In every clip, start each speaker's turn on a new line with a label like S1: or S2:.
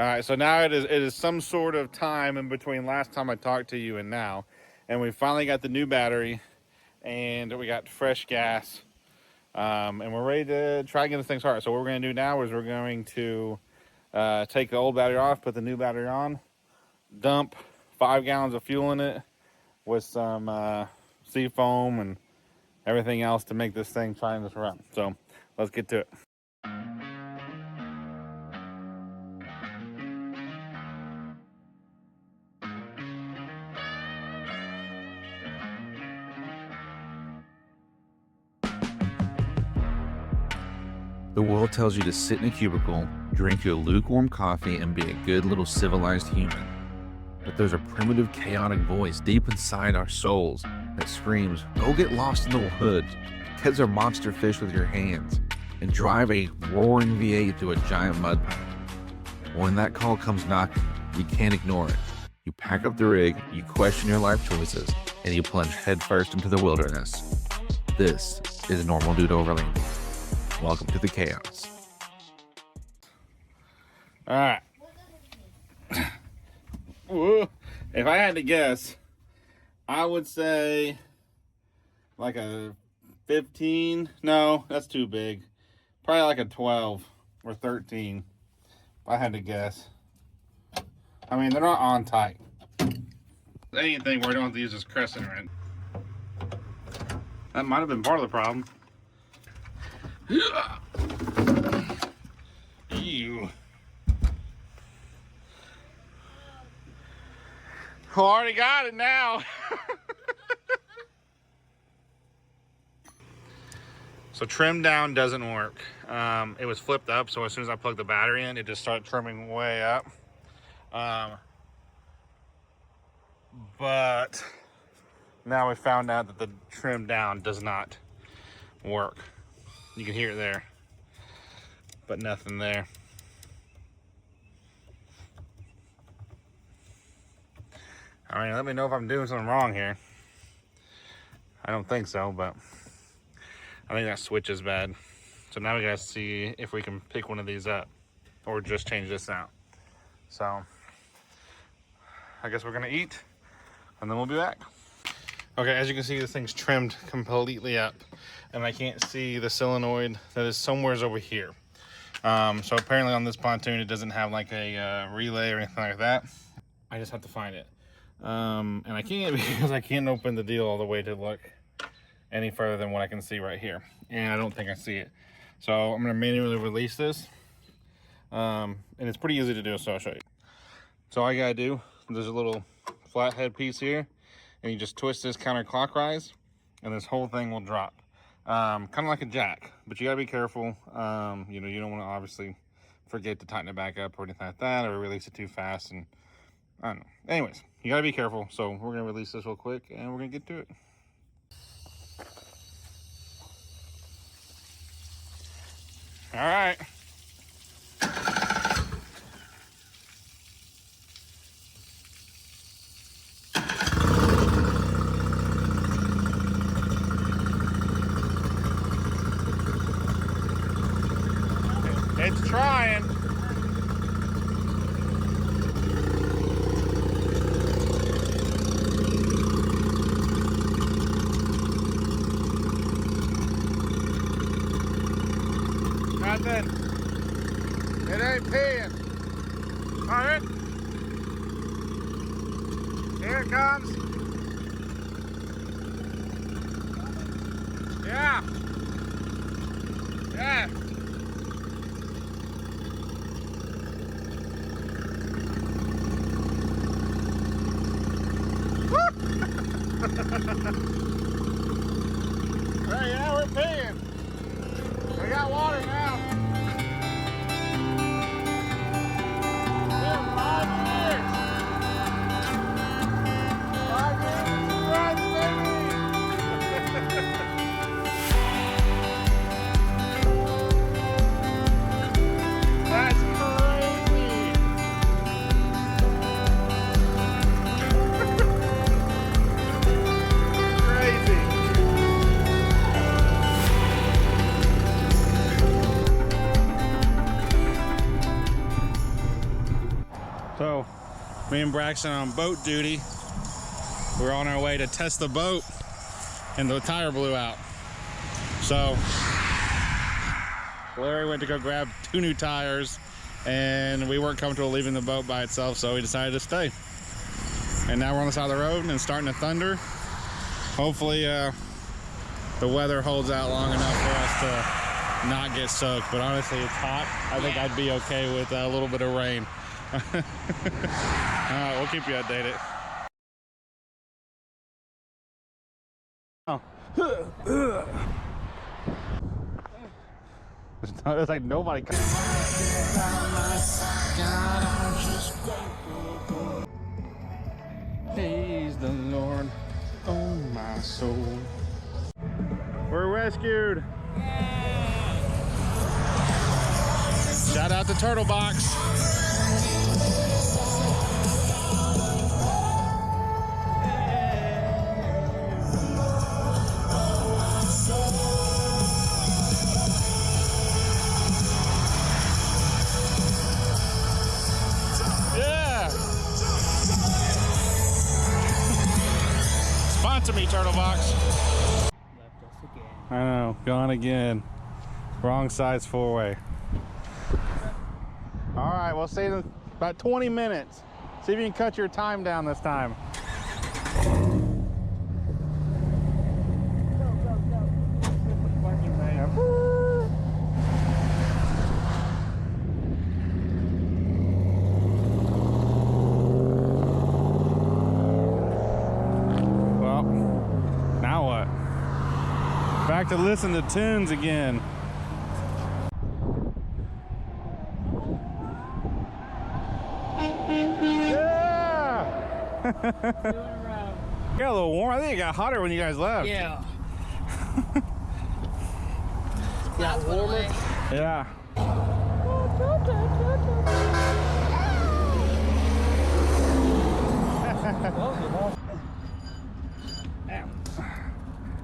S1: All right, so now it is some sort of time in between last time I talked to you and now, and we finally got the new battery, and we got fresh gas, and we're ready to try and get this thing started. So what we're going to do now is we're going to take the old battery off, put the new battery on, dump 5 gallons of fuel in it with some sea foam and everything else to make this thing try and just run. So let's get to it.
S2: The world tells you to sit in a cubicle, drink your lukewarm coffee, and be a good little civilized human. But there's a primitive, chaotic voice deep inside our souls that screams, go get lost in the woods, catch a monster fish with your hands, and drive a roaring V8 through a giant mud pie. When that call comes knocking, you can't ignore it. You pack up the rig, you question your life choices, and you plunge headfirst into the wilderness. This is Normal Dude Overlanding. Welcome to the chaos.
S1: All right. If I had to guess, I would say like a 15. No, that's too big. Probably like a 12 or 13. If I had to guess. I mean, they're not on tight. Anything where I don't have to use this crescent wrench. That might have been part of the problem. Ew. I already got it now. So trim down doesn't work. It was flipped up, so as soon as I plugged the battery in, it just started trimming way up. But now we found out that the trim down does not work. You can hear it there, but nothing there. I mean, let me know if I'm doing something wrong here. I don't think so, but I think that switch is bad. So now we gotta see if we can pick one of these up or just change this out. So I guess we're gonna eat and then we'll be back. Okay, as you can see, this thing's trimmed completely up and I can't see the solenoid that is somewhere's over here. So apparently on this pontoon, it doesn't have like a relay or anything like that. I just have to find it. And I can't because I can't open the deal all the way to look any further than what I can see right here. And I don't think I see it. So I'm gonna manually release this. And it's pretty easy to do, so I'll show you. So all you gotta do, there's a little flathead piece here, and you just twist this counterclockwise, and this whole thing will drop. Kind of like a jack, but you gotta be careful. You know, you don't wanna obviously forget to tighten it back up or anything like that, or release it too fast, and I don't know. Anyways, you gotta be careful. So we're gonna release this real quick, and we're gonna get to it. All right. It's trying. Nothing. It ain't peeing. All right. Here it comes. Yeah. Yeah. Hey, yeah, we're peeing. We got water now. Yeah, 5 years. 5 years to run, baby. So, me and Braxton on boat duty. We're on our way to test the boat, and the tire blew out. So, Larry went to go grab 2 new tires, and we weren't comfortable leaving the boat by itself, so we decided to stay. And now we're on the side of the road and it's starting to thunder. Hopefully the weather holds out long enough for us to not get soaked, but honestly it's hot. I think I'd be okay with a little bit of rain. Alright, we'll keep you updated. Oh. It's like nobody. Praise the Lord, oh my soul. We're rescued. Shout out to Turtle Box. To me, Turtle Box.
S3: Left us again.
S1: I know, gone again. Wrong side's 4-way. All right, we'll see you in about 20 minutes. See if you can cut your time down this time. Back to listen to tunes again. Yeah! Got a little warm. I think it got hotter when you guys left.
S3: Yeah. Got warmer?
S1: Yeah.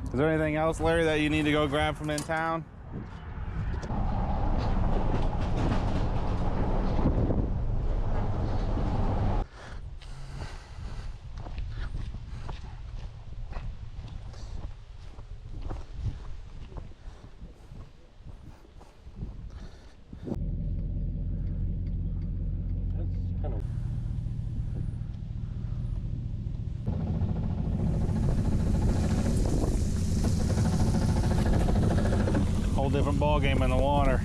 S1: Is there anything else, Larry, that you need to go grab from in town? Whole different ball game in the water.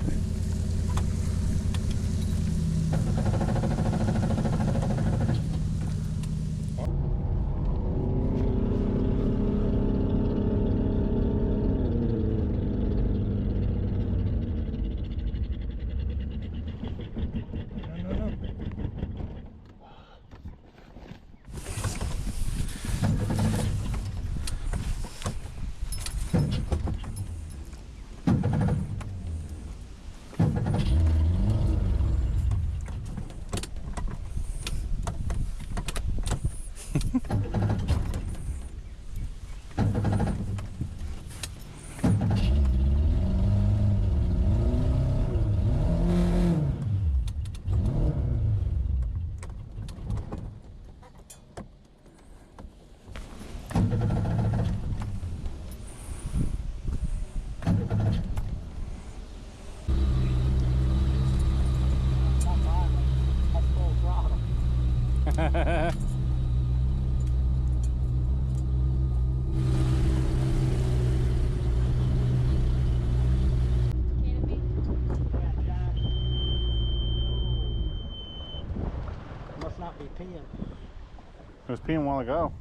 S3: Must not be peeing.
S1: It was peeing a while ago.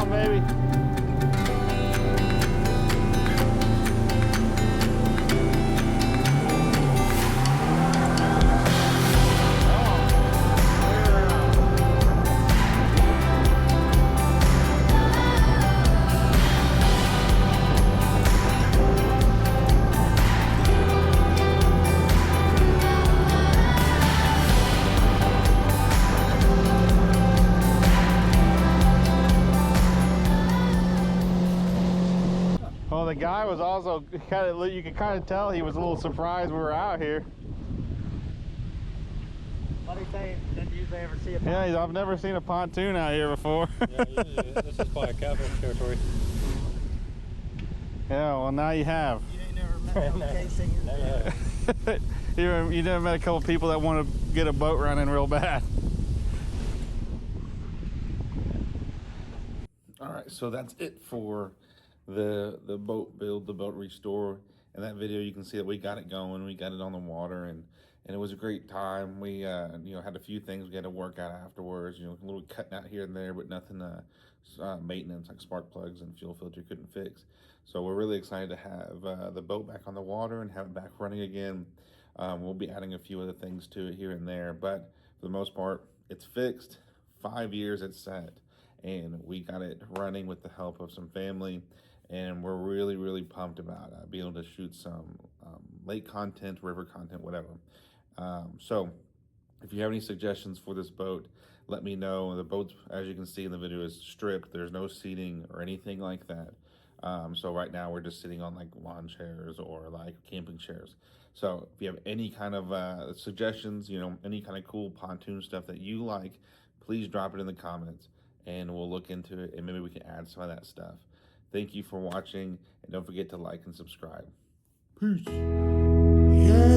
S1: on, baby. Well, the guy was also kind of, you could kind of tell he was a little surprised we were out here.
S3: What do you say? Didn't usually ever see a pontoon?
S1: Yeah, I've never seen a pontoon out here before.
S4: Yeah, usually this is probably catfish territory.
S1: Yeah, well, now you have.
S3: You ain't never met no casing?
S1: You never met a couple people that want to get a boat running real bad. All right, so that's it for the boat build, the boat restore. In that video, you can see that we got it going, we got it on the water, and it was a great time. We had a few things we had to work out afterwards, a little cutting out here and there, but nothing maintenance like spark plugs and fuel filter couldn't fix. So we're really excited to have the boat back on the water and have it back running again. We'll be adding a few other things to it here and there, but for the most part, it's fixed. 5 years it's set, and we got it running with the help of some family, and we're really, really pumped about being able to shoot some lake content, river content, whatever. So if you have any suggestions for this boat, let me know. The boat, as you can see in the video, is stripped. There's no seating or anything like that. So right now we're just sitting on like lawn chairs or like camping chairs. So if you have any kind of suggestions, any kind of cool pontoon stuff that you like, please drop it in the comments and we'll look into it and maybe we can add some of that stuff. Thank you for watching, and don't forget to like and subscribe. Peace. Yeah.